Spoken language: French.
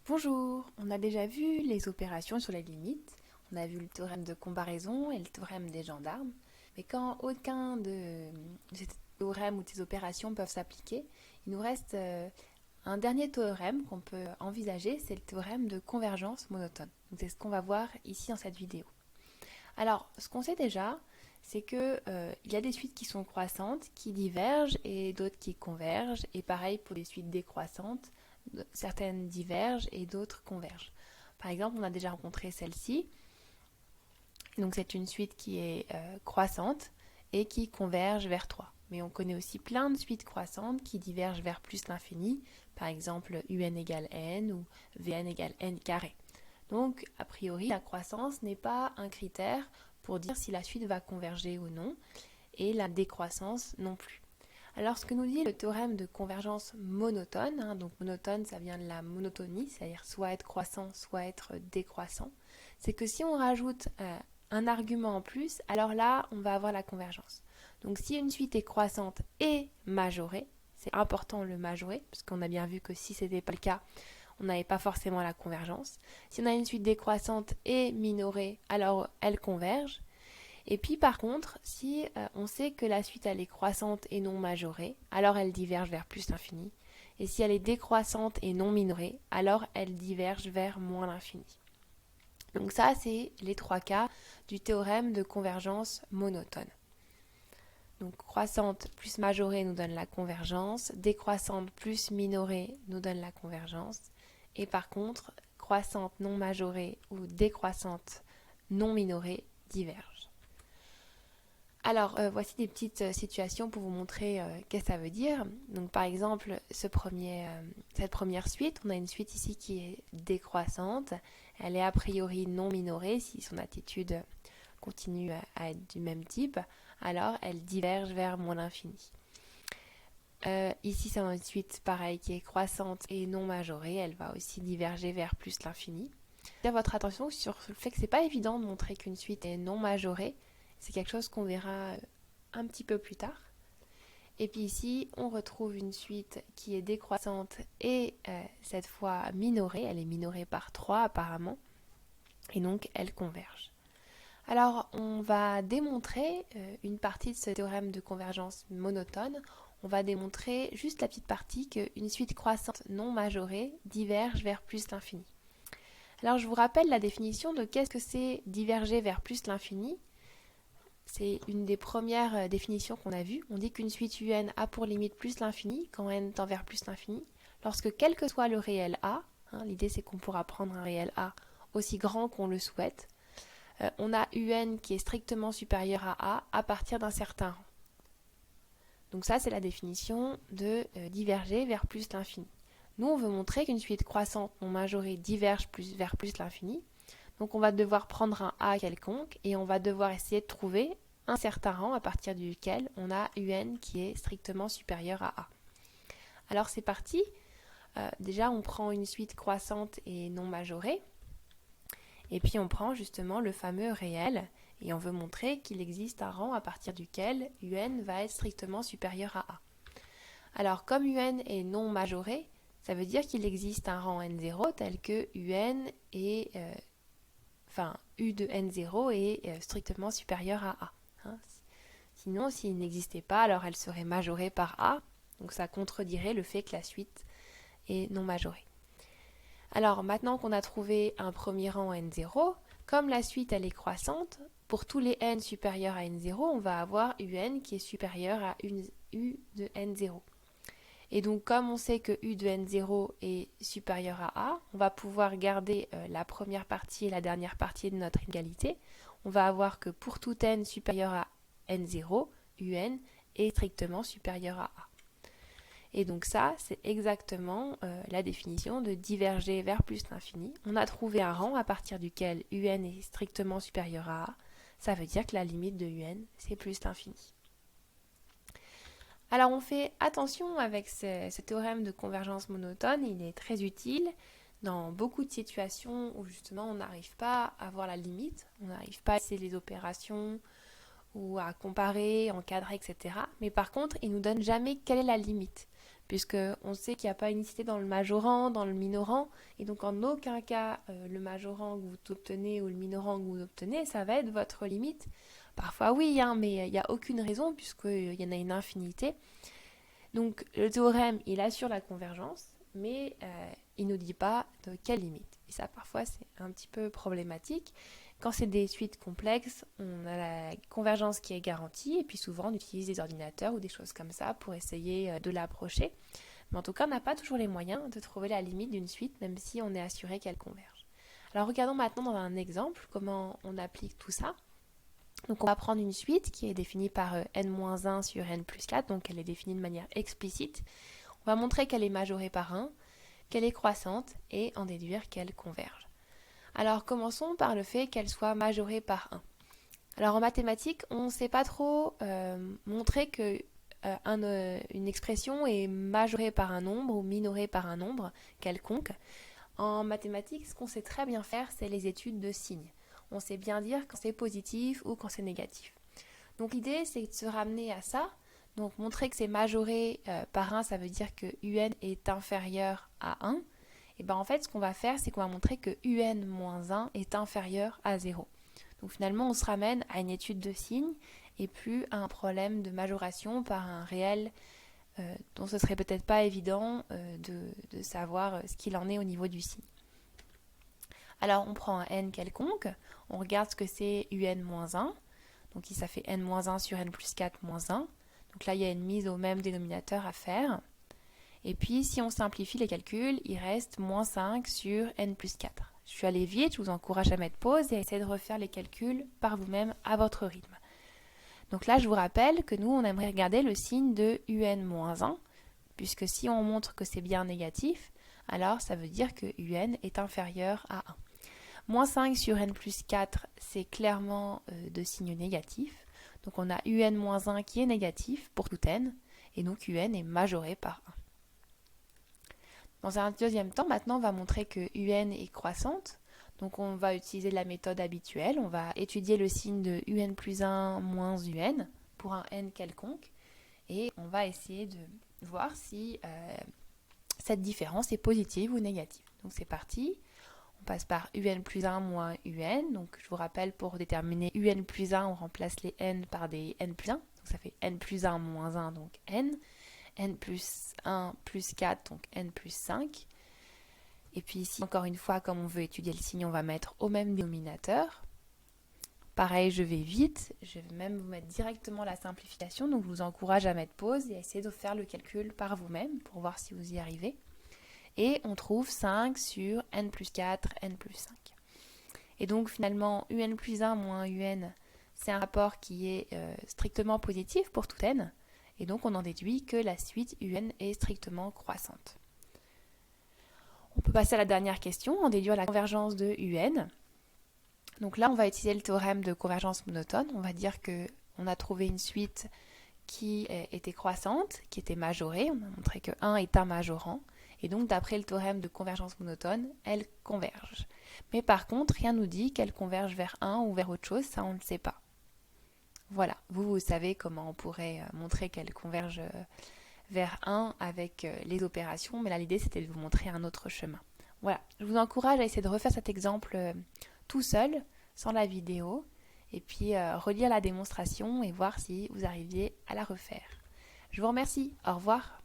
Bonjour, on a déjà vu les opérations sur les limites, on a vu le théorème de comparaison et le théorème des gendarmes, mais quand aucun de ces théorèmes ou de ces opérations peuvent s'appliquer, il nous reste un dernier théorème qu'on peut envisager, c'est le théorème de convergence monotone. Donc c'est ce qu'on va voir ici dans cette vidéo. Alors, ce qu'on sait déjà, c'est que il y a des suites qui sont croissantes, qui divergent et d'autres qui convergent, et pareil pour les suites décroissantes, certaines divergent et d'autres convergent. Par exemple, on a déjà rencontré celle-ci. Donc c'est une suite qui est croissante et qui converge vers 3. Mais on connaît aussi plein de suites croissantes qui divergent vers plus l'infini, par exemple un égale n ou vn égale n carré. Donc, a priori, la croissance n'est pas un critère pour dire si la suite va converger ou non, et la décroissance non plus. Alors, ce que nous dit le théorème de convergence monotone, donc monotone, ça vient de la monotonie, c'est-à-dire soit être croissant, soit être décroissant, c'est que si on rajoute un argument en plus, alors là, on va avoir la convergence. Donc, si une suite est croissante et majorée, c'est important le majorer, parce qu'on a bien vu que si ce n'était pas le cas, on n'avait pas forcément la convergence. Si on a une suite décroissante et minorée, alors elle converge. Et puis par contre, si on sait que la suite elle est croissante et non majorée, alors elle diverge vers plus l'infini. Et si elle est décroissante et non minorée, alors elle diverge vers moins l'infini. Donc ça, c'est les trois cas du théorème de convergence monotone. Donc croissante plus majorée nous donne la convergence, décroissante plus minorée nous donne la convergence. Et par contre, croissante non majorée ou décroissante non minorée divergent. Alors, voici des petites situations pour vous montrer qu'est-ce que ça veut dire. Donc, par exemple, cette première suite, on a une suite ici qui est décroissante. Elle est a priori non minorée si son attitude continue à être du même type. Alors, elle diverge vers moins l'infini. Ici, c'est une suite pareille qui est croissante et non majorée. Elle va aussi diverger vers plus l'infini. J'attire votre attention sur le fait que c'est pas évident de montrer qu'une suite est non majorée. C'est quelque chose qu'on verra un petit peu plus tard. Et puis ici, on retrouve une suite qui est décroissante et cette fois minorée. Elle est minorée par 3 apparemment. Et donc, elle converge. Alors, on va démontrer une partie de ce théorème de convergence monotone. On va démontrer juste la petite partie qu'une suite croissante non majorée diverge vers plus l'infini. Alors, je vous rappelle la définition de qu'est-ce que c'est diverger vers plus l'infini. C'est une des premières définitions qu'on a vues. On dit qu'une suite un a pour limite plus l'infini quand n tend vers plus l'infini, lorsque quel que soit le réel a, l'idée c'est qu'on pourra prendre un réel a aussi grand qu'on le souhaite, on a un qui est strictement supérieur à partir d'un certain rang. Donc ça, c'est la définition de diverger vers plus l'infini. Nous, on veut montrer qu'une suite croissante non majorée diverge vers plus l'infini. Donc on va devoir prendre un a quelconque et on va devoir essayer de trouver un certain rang à partir duquel on a un qui est strictement supérieur à a. Alors c'est parti. Déjà, on prend une suite croissante et non majorée. Et puis on prend justement le fameux réel et on veut montrer qu'il existe un rang à partir duquel un va être strictement supérieur à a. Alors comme un est non majoré, ça veut dire qu'il existe un rang n0 tel que un est, u de n0 est strictement supérieur à a. Sinon, s'il n'existait pas, alors elle serait majorée par a, donc ça contredirait le fait que la suite est non majorée. Alors maintenant qu'on a trouvé un premier rang n0, comme la suite elle est croissante, pour tous les n supérieurs à n0, on va avoir un qui est supérieur à u de n0. Et donc comme on sait que u de n0 est supérieur à a, on va pouvoir garder la première partie et la dernière partie de notre égalité. On va avoir que pour tout n supérieur à n0, un est strictement supérieur à a. Et donc ça, c'est exactement la définition de diverger vers plus l'infini. On a trouvé un rang à partir duquel un est strictement supérieur à a. Ça veut dire que la limite de un, c'est plus l'infini. Alors on fait attention avec ce théorème de convergence monotone, il est très utile dans beaucoup de situations où justement on n'arrive pas à voir la limite, on n'arrive pas à essayer les opérations ou à comparer, encadrer, etc. Mais par contre, il ne nous donne jamais quelle est la limite. puisque on sait qu'il n'y a pas unicité dans le majorant, dans le minorant, et donc en aucun cas le majorant que vous obtenez ou le minorant que vous obtenez, ça va être votre limite. Parfois oui, hein, mais il n'y a aucune raison puisqu'il y en a une infinité. Donc le théorème, il assure la convergence, mais il ne nous dit pas de quelle limite. Et ça, parfois, c'est un petit peu problématique. Quand c'est des suites complexes, on a la convergence qui est garantie, et puis souvent on utilise des ordinateurs ou des choses comme ça pour essayer de l'approcher. Mais en tout cas, on n'a pas toujours les moyens de trouver la limite d'une suite, même si on est assuré qu'elle converge. Alors regardons maintenant dans un exemple comment on applique tout ça. Donc on va prendre une suite qui est définie par n-1 sur n plus 4, donc elle est définie de manière explicite. On va montrer qu'elle est majorée par 1, qu'elle est croissante et en déduire qu'elle converge. Alors commençons par le fait qu'elle soit majorée par 1. Alors en mathématiques, on ne sait pas trop montrer que une expression est majorée par un nombre ou minorée par un nombre quelconque. En mathématiques, ce qu'on sait très bien faire, c'est les études de signes. On sait bien dire quand c'est positif ou quand c'est négatif. Donc l'idée, c'est de se ramener à ça. Donc montrer que c'est majoré par 1, ça veut dire que un est inférieur à 1. Et bien en fait, ce qu'on va faire, c'est qu'on va montrer que un moins 1 est inférieur à 0. Donc finalement, on se ramène à une étude de signes et plus à un problème de majoration par un réel dont ce serait peut-être pas évident de savoir ce qu'il en est au niveau du signe. Alors on prend un n quelconque, on regarde ce que c'est un moins 1, donc ça fait n moins 1 sur n plus 4 moins 1. Donc là, il y a une mise au même dénominateur à faire. Et puis, si on simplifie les calculs, il reste moins 5 sur n plus 4. Je suis allée vite, je vous encourage à mettre pause et à essayer de refaire les calculs par vous-même à votre rythme. Donc là, je vous rappelle que nous, on aimerait regarder le signe de un-1, puisque si on montre que c'est bien négatif, alors ça veut dire que un est inférieur à 1. Moins 5 sur n plus 4, c'est clairement de signe négatif. Donc on a un-1 qui est négatif pour tout n, et donc un est majoré par 1. Dans un deuxième temps, maintenant, on va montrer que un est croissante. Donc on va utiliser la méthode habituelle. On va étudier le signe de un plus 1 moins un pour un n quelconque. Et on va essayer de voir si cette différence est positive ou négative. Donc c'est parti. On passe par un plus 1 moins un. Donc je vous rappelle, pour déterminer un plus 1, on remplace les n par des n plus 1. Donc ça fait n plus 1 moins 1, donc n plus 1 plus 4, donc n plus 5. Et puis ici, encore une fois, comme on veut étudier le signe, on va mettre au même dénominateur. Pareil, je vais vite, je vais même vous mettre directement la simplification, donc je vous encourage à mettre pause et à essayer de faire le calcul par vous-même pour voir si vous y arrivez. Et on trouve 5 sur n plus 4, n plus 5. Et donc finalement, un plus 1 moins un, c'est un rapport qui est strictement positif pour tout n. Et donc on en déduit que la suite un est strictement croissante. On peut passer à la dernière question, en déduire la convergence de un. Donc là, on va utiliser le théorème de convergence monotone. On va dire qu'on a trouvé une suite qui était croissante, qui était majorée. On a montré que 1 est un majorant. Et donc, d'après le théorème de convergence monotone, elle converge. Mais par contre, rien ne nous dit qu'elle converge vers 1 ou vers autre chose, ça on ne le sait pas. Voilà, vous savez comment on pourrait montrer qu'elle converge vers 1 avec les opérations, mais là l'idée c'était de vous montrer un autre chemin. Voilà, je vous encourage à essayer de refaire cet exemple tout seul, sans la vidéo, et puis relire la démonstration et voir si vous arriviez à la refaire. Je vous remercie, au revoir.